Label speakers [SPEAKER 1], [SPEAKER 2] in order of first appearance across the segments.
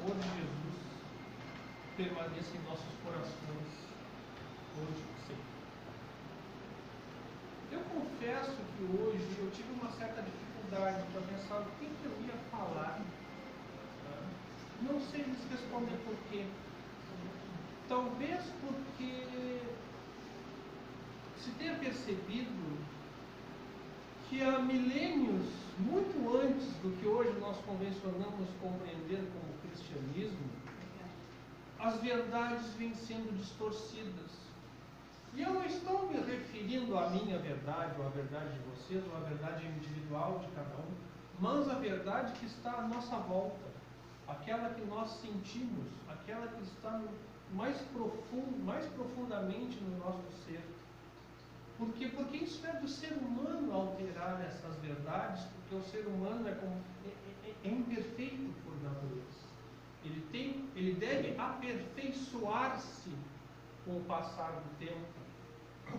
[SPEAKER 1] amor de Jesus permaneça em nossos corações hoje e sempre. Eu confesso que hoje eu tive uma certa dificuldade para pensar o que eu ia falar. Não sei lhes responder por quê. Talvez porque se tenha percebido que há milênios, muito antes do que hoje nós convencionamos compreender como cristianismo, as verdades vêm sendo distorcidas. E eu não estou me referindo à minha verdade, ou à verdade de vocês, ou à verdade individual de cada um, mas à verdade que está à nossa volta, aquela que nós sentimos, aquela que está mais profundamente no nosso ser. Por quê? Porque isso é do ser humano alterar essas verdades, porque o ser humano é imperfeito por natureza. Ele deve aperfeiçoar-se com o passar do tempo,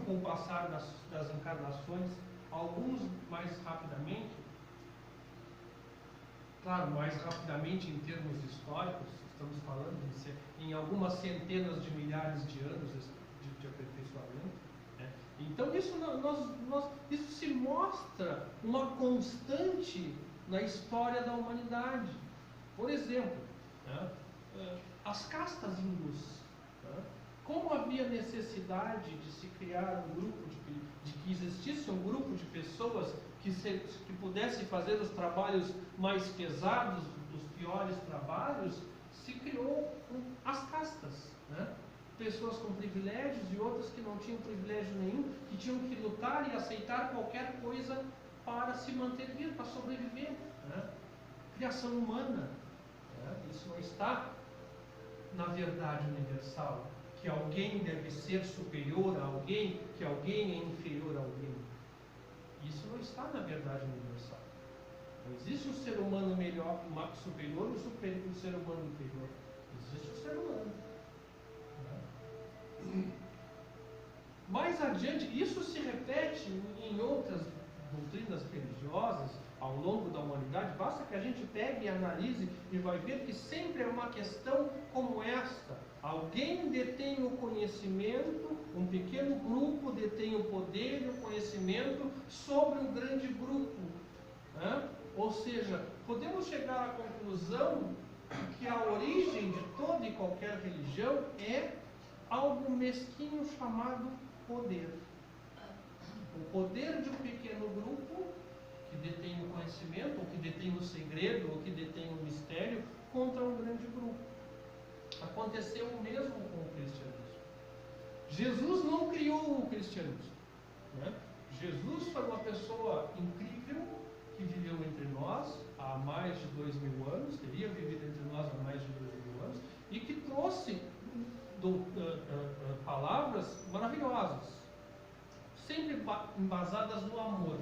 [SPEAKER 1] com o passar das encarnações, alguns mais rapidamente, claro, mais rapidamente em termos históricos, estamos falando em algumas centenas de milhares de anos de aperfeiçoamento. Então isso se mostra uma constante na história da humanidade. Por exemplo, as castas hindus. Como havia necessidade de se criar um grupo, de que existisse um grupo de pessoas que pudessem fazer os trabalhos mais pesados, os piores trabalhos, se criou as castas. Pessoas com privilégios e outras que não tinham privilégio nenhum, que tinham que lutar e aceitar qualquer coisa para se manter vivo, para sobreviver. Criação humana. Isso não está na verdade universal, que alguém deve ser superior a alguém, que alguém é inferior a alguém. Isso não está na verdade universal. Não existe um ser humano melhor, superior, ou um ser humano inferior. Existe um ser humano. Mais adiante, isso se repete em outras doutrinas religiosas ao longo da humanidade. Basta que a gente pegue e analise e vai ver que sempre é uma questão como esta. Alguém detém o conhecimento, um pequeno grupo detém o poder e o conhecimento sobre um grande grupo. Ou seja, podemos chegar à conclusão que a origem de toda e qualquer religião é algo mesquinho chamado poder. O poder de um pequeno grupo que detém o conhecimento, ou que detém o segredo, ou que detém o mistério, contra um grande grupo. Aconteceu o mesmo com o cristianismo. Jesus não criou o cristianismo. Jesus foi uma pessoa incrível que viveu entre nós há mais de 2000 anos, teria vivido entre nós há mais de 2000 anos, e que trouxe palavras maravilhosas, sempre embasadas no amor.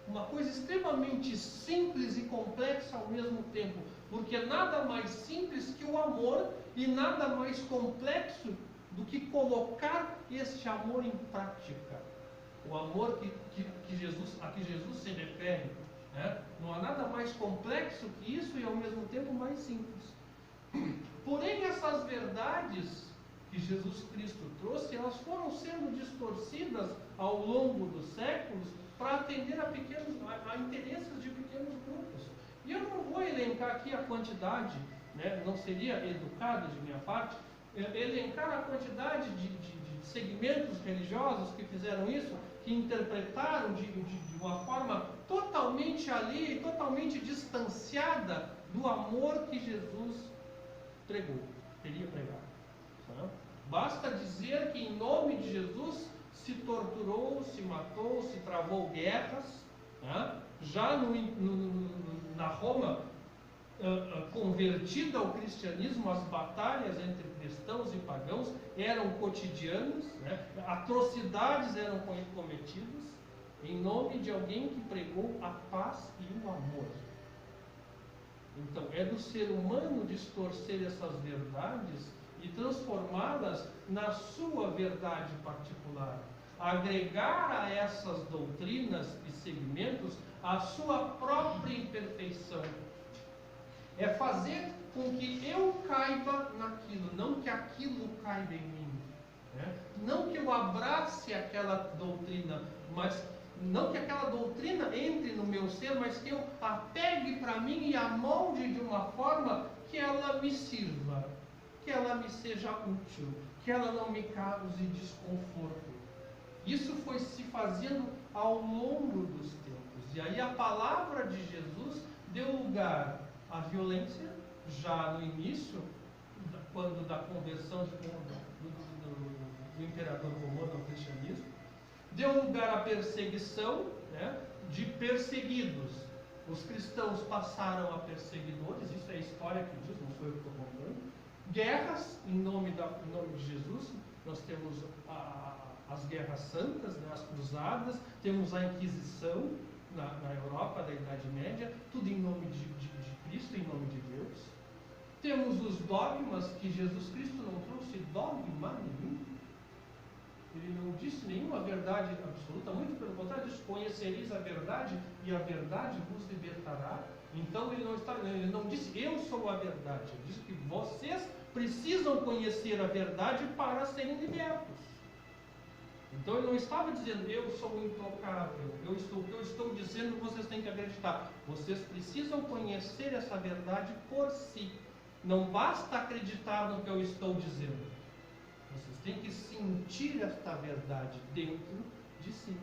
[SPEAKER 1] Uma coisa extremamente simples e complexa ao mesmo tempo, porque nada mais simples que o amor e nada mais complexo do que colocar este amor em prática. O amor a que Jesus se refere. Não há nada mais complexo que isso e ao mesmo tempo mais simples. Porém, essas verdades que Jesus Cristo trouxe, elas foram sendo distorcidas ao longo dos séculos para atender a interesses de pequenos grupos. E eu não vou elencar aqui a quantidade, não seria educado de minha parte, elencar a quantidade de segmentos religiosos que fizeram isso, que interpretaram de uma forma totalmente alheia e totalmente distanciada do amor que Jesus teria pregado. Basta dizer que em nome de Jesus se torturou, se matou, se travou guerras. Já na Roma convertida ao cristianismo, as batalhas entre cristãos e pagãos eram cotidianas, atrocidades eram cometidas em nome de alguém que pregou a paz e o amor. Então, é do ser humano distorcer essas verdades e transformá-las na sua verdade particular. Agregar a essas doutrinas e segmentos a sua própria imperfeição. É fazer com que eu caiba em mim. Né? Não que eu abrace aquela doutrina, mas não que aquela doutrina entre no meu ser, mas que eu a pegue para mim e a molde de uma forma que ela me sirva, que ela me seja útil, que ela não me cause desconforto. Isso foi se fazendo ao longo dos tempos. E aí a palavra de Jesus deu lugar à violência, já no início, quando da conversão do imperador romano ao cristianismo. Deu lugar à perseguição, né, de perseguidos. Os cristãos passaram a perseguidores, isso é a história que diz, não sou eu que estou contando. Guerras em nome de Jesus, nós temos as guerras santas, né, as cruzadas, temos a Inquisição na Europa da Idade Média, tudo em nome de Cristo, em nome de Deus. Temos os dogmas, que Jesus Cristo não trouxe dogma nenhum. Ele não disse nenhuma verdade absoluta, muito pelo contrário, disse: conhecereis a verdade e a verdade vos libertará. Então ele não disse eu sou a verdade, ele disse que vocês precisam conhecer a verdade para serem libertos. Então ele não estava dizendo eu sou intocável, o que eu estou dizendo vocês têm que acreditar. Vocês precisam conhecer essa verdade por si. Não basta acreditar no que eu estou dizendo. Vocês têm que sentir esta verdade dentro de si.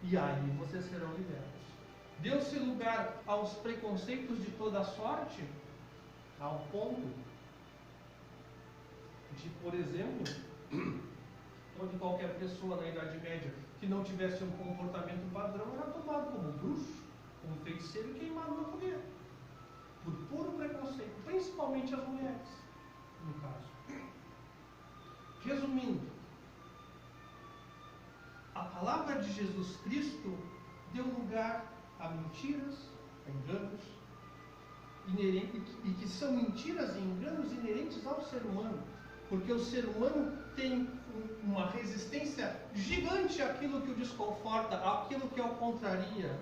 [SPEAKER 1] E aí vocês serão libertos. Deu-se lugar aos preconceitos de toda sorte, ao ponto de, por exemplo, onde qualquer pessoa na Idade Média que não tivesse um comportamento padrão era tomado como bruxo, como feiticeiro e queimado na fogueira. Por puro preconceito, principalmente as mulheres, no caso. Resumindo, a palavra de Jesus Cristo deu lugar a mentiras, a enganos, e que são mentiras e enganos inerentes ao ser humano, porque o ser humano tem uma resistência gigante àquilo que o desconforta, àquilo que o contraria,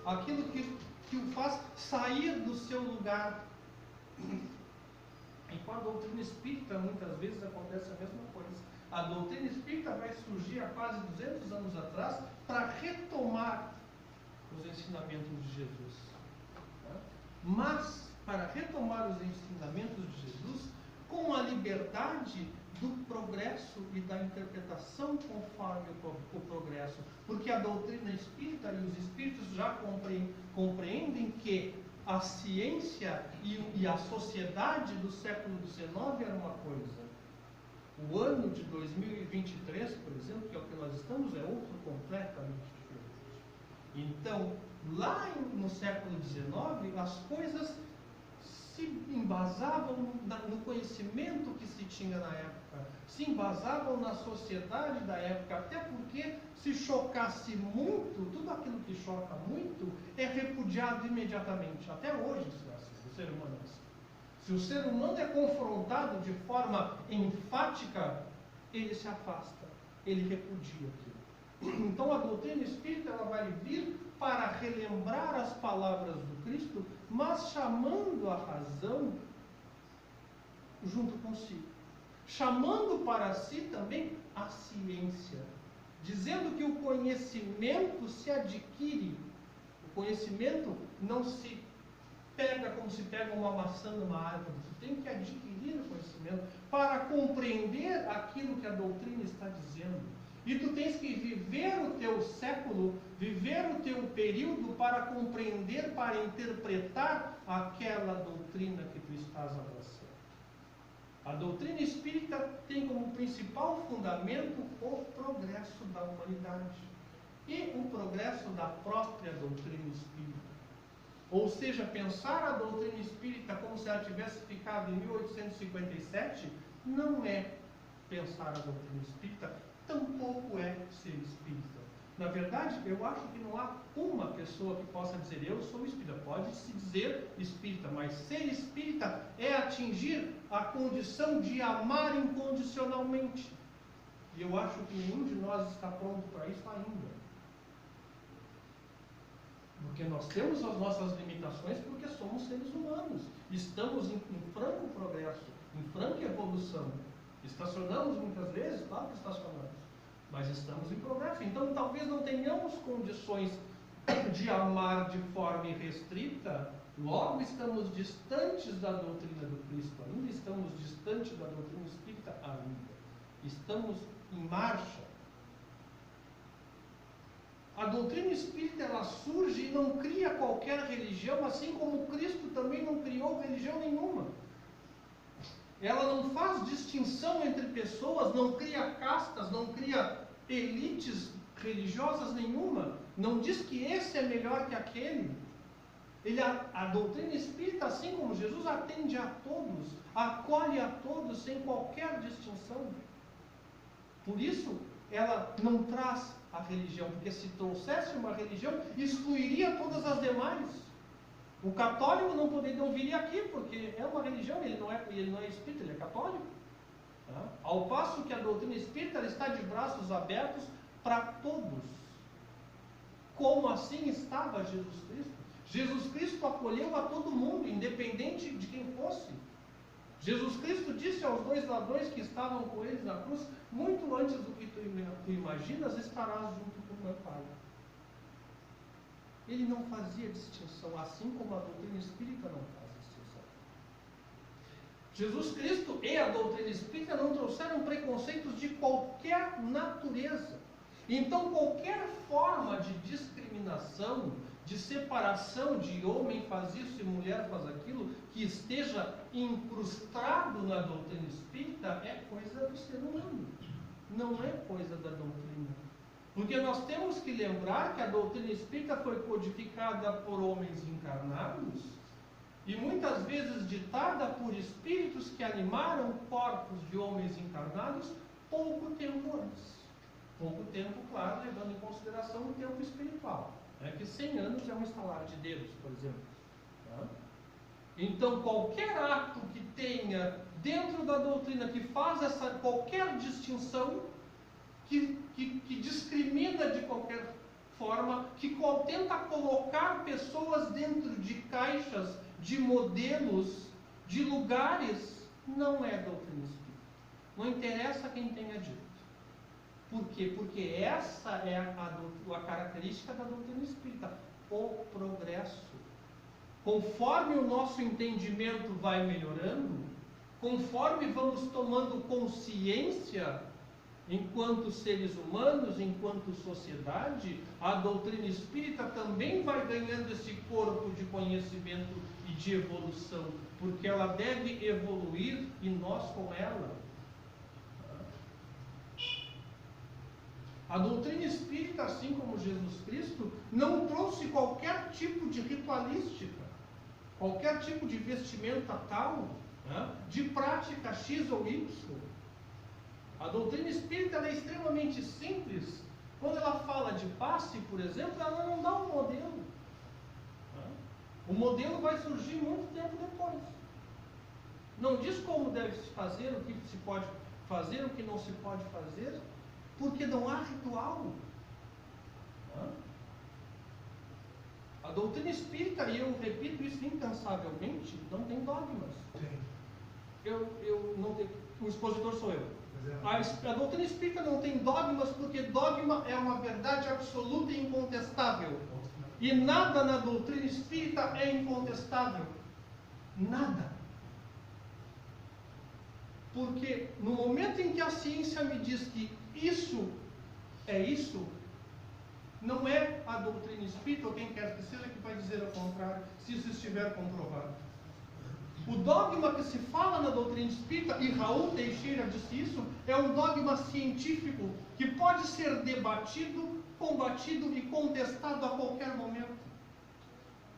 [SPEAKER 1] àquilo que o faz sair do seu lugar. E com a doutrina espírita, muitas vezes acontece a mesma coisa. A doutrina espírita vai surgir há quase 200 anos atrás para retomar os ensinamentos de Jesus. Mas, para retomar os ensinamentos de Jesus, com a liberdade do progresso e da interpretação conforme o progresso. Porque a doutrina espírita e os espíritos já compreendem que a ciência e a sociedade do século XIX era uma coisa. O ano de 2023, por exemplo, que é o que nós estamos, é outro completamente diferente. Então, lá no século XIX, as coisas se embasavam no conhecimento que se tinha na época, se embasavam na sociedade da época, até porque se chocasse muito, tudo aquilo que choca muito é repudiado imediatamente. Até hoje isso é assim, o ser humano é assim. Se o ser humano é confrontado de forma enfática, ele se afasta, ele repudia aquilo. Então a doutrina espírita ela vai vir para relembrar as palavras do Cristo, mas chamando a razão junto consigo. Chamando para si também a ciência. Dizendo que o conhecimento se adquire. O conhecimento não se pega como se pega uma maçã numa árvore. Você tem que adquirir o conhecimento para compreender aquilo que a doutrina está dizendo. E tu tens que viver o teu século, viver o teu período para compreender, para interpretar aquela doutrina que tu estás abraçando. A doutrina espírita tem como principal fundamento o progresso da humanidade e o progresso da própria doutrina espírita. Ou seja, pensar a doutrina espírita como se ela tivesse ficado em 1857 não é pensar a doutrina espírita, tampouco é ser espírita. Na verdade, eu acho que não há uma pessoa que possa dizer eu sou espírita. Pode-se dizer espírita, mas ser espírita é atingir a condição de amar incondicionalmente. E eu acho que nenhum de nós está pronto para isso ainda. Porque nós temos as nossas limitações porque somos seres humanos. Estamos em franco progresso, em franca evolução. Estacionamos muitas vezes, claro que estacionamos, mas estamos em progresso. Então talvez não tenhamos condições de amar de forma irrestrita, logo estamos distantes da doutrina do Cristo ainda, estamos distantes da doutrina espírita ainda. Estamos em marcha. A doutrina espírita, ela surge e não cria qualquer religião, assim como Cristo também não criou religião nenhuma. Ela não faz distinção entre pessoas, não cria castas, não cria elites religiosas nenhuma. Não diz que esse é melhor que aquele. A doutrina espírita, assim como Jesus, atende a todos, acolhe a todos sem qualquer distinção. Por isso, ela não traz a religião, porque se trouxesse uma religião, excluiria todas as demais. O católico não viria aqui, porque é uma religião, ele não é espírita, ele é católico. Tá? Ao passo que a doutrina espírita ela está de braços abertos para todos. Como assim estava Jesus Cristo? Jesus Cristo acolheu a todo mundo, independente de quem fosse. Jesus Cristo disse aos 2 ladrões que estavam com eles na cruz: muito antes do que tu imaginas, estarás junto com meu Pai. Ele não fazia distinção, assim como a doutrina espírita não faz distinção. Jesus Cristo e a doutrina espírita não trouxeram preconceitos de qualquer natureza. Então, qualquer forma de discriminação, de separação de homem faz isso e mulher faz aquilo, que esteja incrustado na doutrina espírita, é coisa do ser humano, não é coisa da doutrina. Porque nós temos que lembrar que a doutrina espírita foi codificada por homens encarnados e muitas vezes ditada por espíritos que animaram corpos de homens encarnados pouco tempo antes. Pouco tempo, claro, levando em consideração o tempo espiritual. Que 100 anos é um estalar de dedos, por exemplo. Tá? Então, qualquer ato que tenha dentro da doutrina que faz qualquer distinção, que discrimina de qualquer forma, que tenta colocar pessoas dentro de caixas, de modelos, de lugares, não é doutrina espírita. Não interessa quem tenha dito. Por quê? Porque essa é a característica da doutrina espírita, o progresso. Conforme o nosso entendimento vai melhorando, conforme vamos tomando consciência, enquanto seres humanos, enquanto sociedade, a doutrina espírita também vai ganhando esse corpo de conhecimento e de evolução, porque ela deve evoluir e nós com ela. A doutrina espírita, assim como Jesus Cristo, não trouxe qualquer tipo de ritualística, qualquer tipo de vestimenta tal, de prática X ou Y. A doutrina espírita é extremamente simples. Quando ela fala de passe, por exemplo, ela não dá um modelo. O modelo vai surgir muito tempo depois. Não diz como deve se fazer, o que se pode fazer, o que não se pode fazer, porque não há ritual. A doutrina espírita, e eu repito isso incansavelmente, não tem dogmas. Eu não tenho, o expositor sou eu. A doutrina espírita não tem dogmas, porque dogma é uma verdade absoluta e incontestável. E nada na doutrina espírita é incontestável. Nada. Porque no momento em que a ciência me diz que isso é isso, não é a doutrina espírita, ou quem quer que seja, que vai dizer ao contrário, se isso estiver comprovado. O dogma que se fala na doutrina espírita, e Raul Teixeira disse isso, é um dogma científico que pode ser debatido, combatido e contestado a qualquer momento.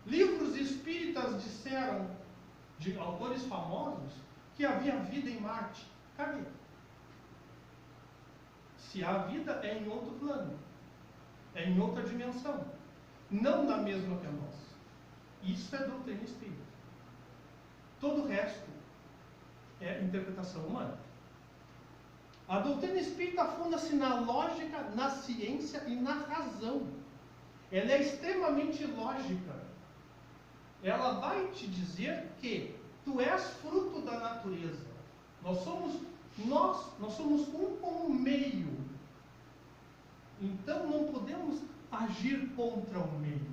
[SPEAKER 1] Livros espíritas disseram, de autores famosos, que havia vida em Marte. Cadê? Se há vida, é em outro plano, é em outra dimensão, não na mesma que a nossa. Isso é doutrina espírita. Todo o resto é interpretação humana. A doutrina espírita funda-se na lógica, na ciência e na razão. Ela é extremamente lógica. Ela vai te dizer que tu és fruto da natureza. Nós somos Nós somos um com o meio. Então não podemos agir contra o meio,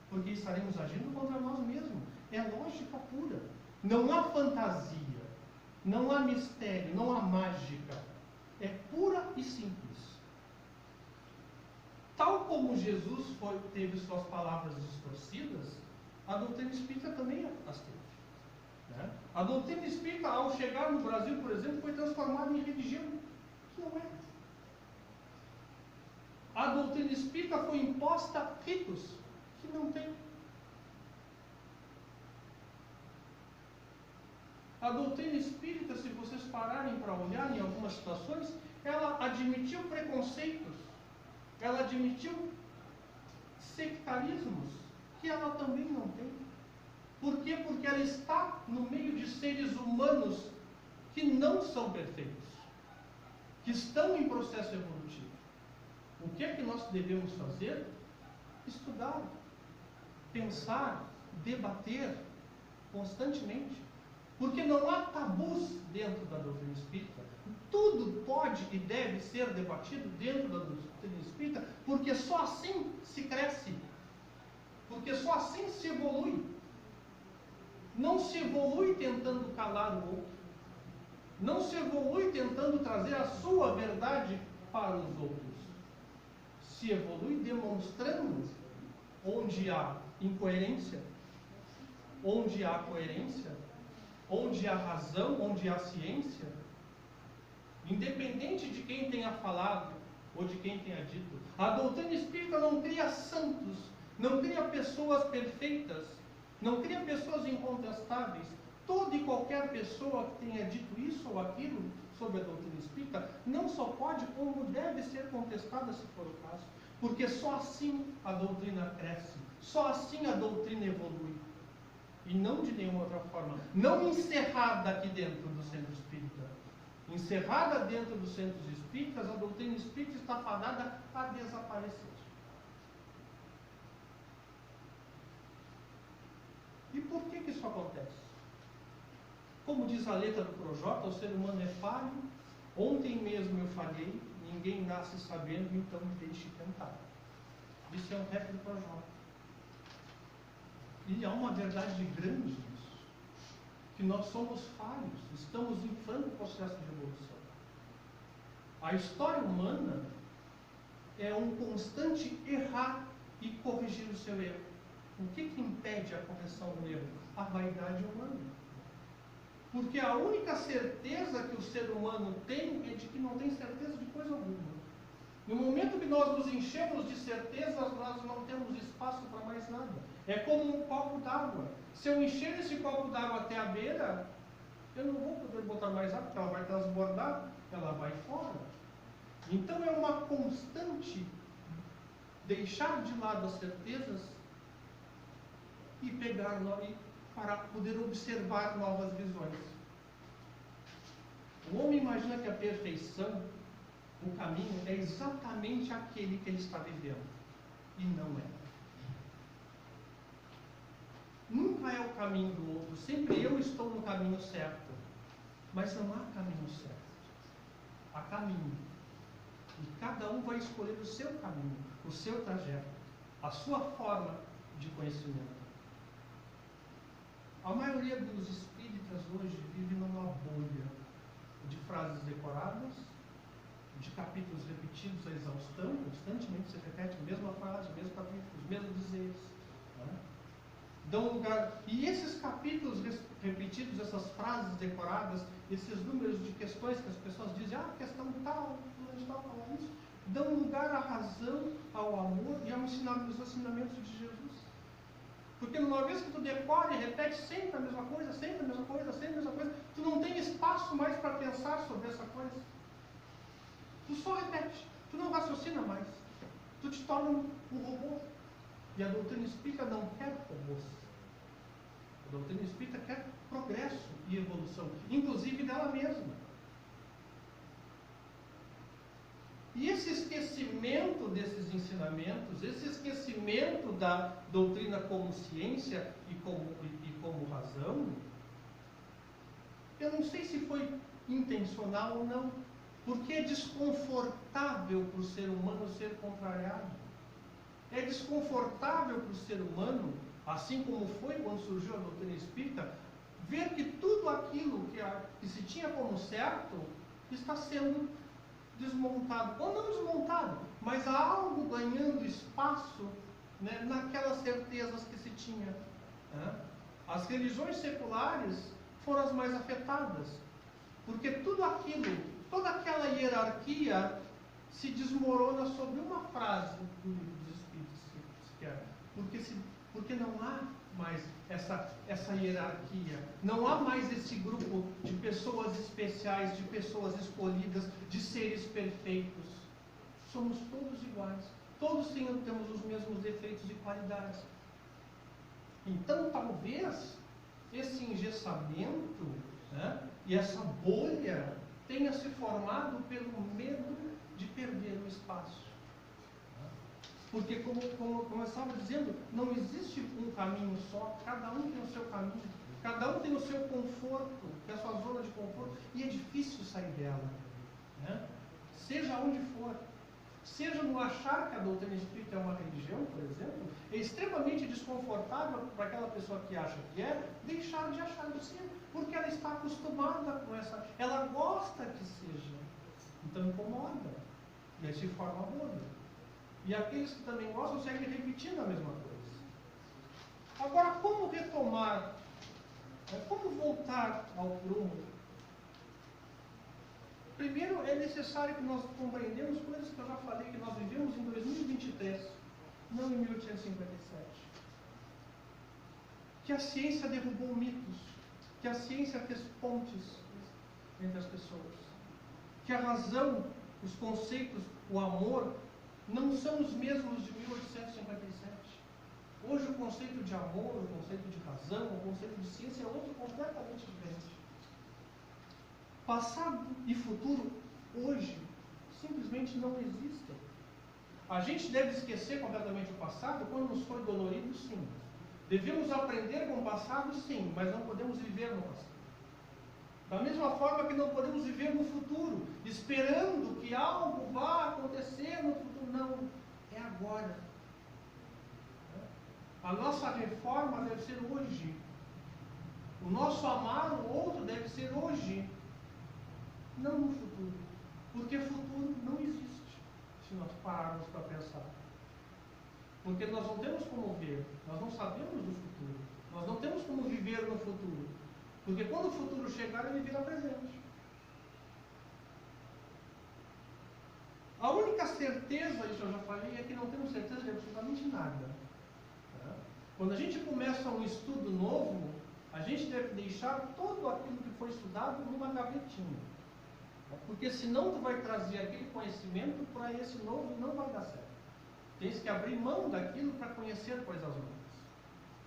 [SPEAKER 1] porque estaremos agindo contra nós mesmos. É lógica pura. Não há fantasia, não há mistério, não há mágica. É pura e simples. Tal como Jesus teve suas palavras distorcidas, a doutrina espírita também as teve. Né? A doutrina espírita, ao chegar no Brasil, por exemplo, foi transformada em religião, que não é. A doutrina espírita foi imposta a ritos, que não tem. A doutrina espírita, se vocês pararem para olhar em algumas situações, ela admitiu preconceitos, ela admitiu sectarismos, que ela também não tem. Por quê? Porque ela está no meio de seres humanos que não são perfeitos, que estão em processo evolutivo. O que é que nós devemos fazer? Estudar, pensar, debater constantemente. Porque não há tabus dentro da doutrina espírita. Tudo pode e deve ser debatido dentro da doutrina espírita, porque só assim se cresce. Porque só assim se evolui. Não se evolui tentando calar o outro. Não se evolui tentando trazer a sua verdade para os outros. Se evolui demonstrando onde há incoerência, onde há coerência, onde há razão, onde há ciência, independente de quem tenha falado ou de quem tenha dito. A doutrina espírita não cria santos, não cria pessoas perfeitas, não cria pessoas incontestáveis. Toda e qualquer pessoa que tenha dito isso ou aquilo sobre a doutrina espírita não só pode, como deve ser contestada se for o caso. Porque só assim a doutrina cresce, só assim a doutrina evolui. E não de nenhuma outra forma. Não encerrada aqui dentro do centro espírita. Encerrada dentro dos centros espíritas, a doutrina espírita está fadada a desaparecer. E por que isso acontece? Como diz a letra do Projota, o ser humano é falho. Ontem mesmo eu falhei, ninguém nasce sabendo, então deixe tentar. Isso é um rap do Projota. E há uma verdade grande nisso, que nós somos falhos, estamos em franco processo de evolução. A história humana é um constante errar e corrigir o seu erro. O que impede a correção do erro? A vaidade humana. Porque a única certeza que o ser humano tem é de que não tem certeza de coisa alguma. No momento que nós nos enchemos de certezas, nós não temos espaço para mais nada. É como um copo d'água. Se eu encher esse copo d'água até a beira, eu não vou poder botar mais água, porque ela vai transbordar, ela vai fora. Então é uma constante deixar de lado as certezas e pegar para poder observar novas visões. O homem imagina que a perfeição, o caminho, é exatamente aquele que ele está vivendo. E não é. Nunca é o caminho do outro. Sempre eu estou no caminho certo. Mas não há caminho certo. Há caminho. E cada um vai escolher o seu caminho, o seu trajeto, a sua forma de conhecimento. A maioria dos espíritas hoje vive numa bolha de frases decoradas, de capítulos repetidos à exaustão, constantemente se repete a mesma frase, o mesmo capítulo, os mesmos dizeres. Né? Dão lugar. E esses capítulos repetidos, essas frases decoradas, esses números de questões que as pessoas dizem, questão tal, fala isso, dão lugar à razão, ao amor e aos ensinamentos de Jesus. Porque uma vez que tu decora e repete sempre a mesma coisa, sempre a mesma coisa, sempre a mesma coisa, tu não tem espaço mais para pensar sobre essa coisa. Tu só repete, tu não raciocina mais. Tu te torna um robô. E a doutrina espírita não quer robôs. A doutrina espírita quer progresso e evolução, inclusive dela mesma. E esse esquecimento desses ensinamentos, esse esquecimento da doutrina como ciência e como razão, eu não sei se foi intencional ou não. Porque é desconfortável para o ser humano ser contrariado. É desconfortável para o ser humano, assim como foi quando surgiu a doutrina espírita, ver que tudo aquilo que se tinha como certo está sendo desmontado. Ou não desmontado, mas há algo ganhando espaço, né, naquelas certezas que se tinha. Né? As religiões seculares foram as mais afetadas, porque tudo aquilo, toda aquela hierarquia se desmorona sobre uma frase do livro dos Espíritos, porque não há mais essa hierarquia, não há mais esse grupo de pessoas especiais, de pessoas escolhidas, de seres perfeitos. Somos todos iguais, todos temos os mesmos defeitos e qualidades. Então, talvez esse engessamento, né, e essa bolha tenha se formado pelo medo de perder o espaço. Porque, como eu estava dizendo, não existe um caminho só, cada um tem o seu caminho, cada um tem o seu conforto, que é a sua zona de conforto, e é difícil sair dela. Né? Seja onde for. Seja no achar que a doutrina espírita é uma religião, por exemplo, é extremamente desconfortável para aquela pessoa que acha que é, deixar de achar de ser, porque ela está acostumada com essa, ela gosta que seja, então incomoda, e aí se forma bolha. E aqueles que também gostam seguem repetindo a mesma coisa. Agora, como retomar, como voltar ao prumo? Primeiro, é necessário que nós compreendamos coisas que eu já falei, que nós vivemos em 2023, não em 1857. Que a ciência derrubou mitos, que a ciência fez pontes entre as pessoas, que a razão, os conceitos, o amor, não são os mesmos de 1857. Hoje o conceito de amor, o conceito de razão, o conceito de ciência é outro completamente diferente. Passado e futuro, hoje, simplesmente não existem. A gente deve esquecer completamente o passado quando nos foi dolorido, sim. Devemos aprender com o passado, sim, mas não podemos viver no passado. Da mesma forma que não podemos viver no futuro, esperando que algo vá acontecer no futuro. Não, é agora. A nossa reforma deve ser hoje. O nosso amar o outro deve ser hoje. Não no futuro. Porque futuro não existe, se nós pararmos para pensar. Porque nós não temos como ver, nós não sabemos do futuro. Nós não temos como viver no futuro. Porque quando o futuro chegar, ele vira presente. A única certeza, isso eu já falei, é que não temos certeza de absolutamente nada. Quando a gente começa um estudo novo, a gente deve deixar tudo aquilo que foi estudado numa gavetinha. Porque senão tu vai trazer aquele conhecimento para esse novo e não vai dar certo. Tens que abrir mão daquilo para conhecer coisas novas.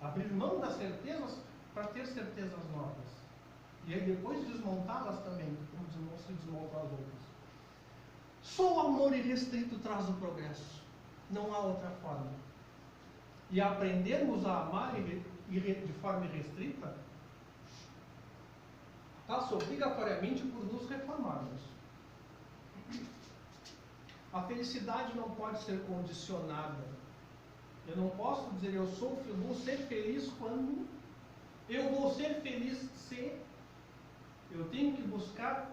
[SPEAKER 1] Abrir mão das certezas para ter certezas novas. E aí depois desmontá-las também, como se desmontam as outras. Só o amor irrestrito traz o progresso. Não há outra forma. E aprendermos a amar de forma irrestrita passa obrigatoriamente por nos reformarmos. A felicidade não pode ser condicionada. Eu não posso dizer vou ser feliz quando eu vou ser feliz se. Eu tenho que buscar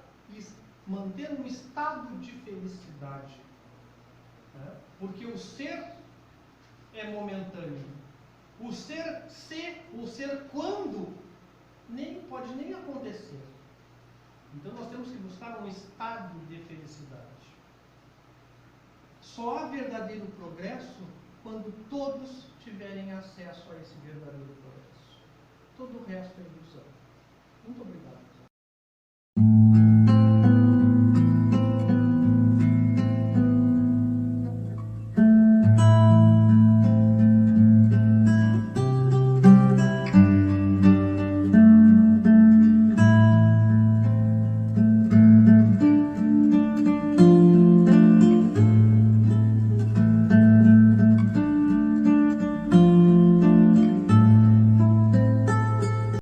[SPEAKER 1] manter um estado de felicidade. Porque o ser é momentâneo. O ser quando pode nem acontecer. Então nós temos que buscar um estado de felicidade. Só há verdadeiro progresso quando todos tiverem acesso a esse verdadeiro progresso. Todo o resto é ilusão.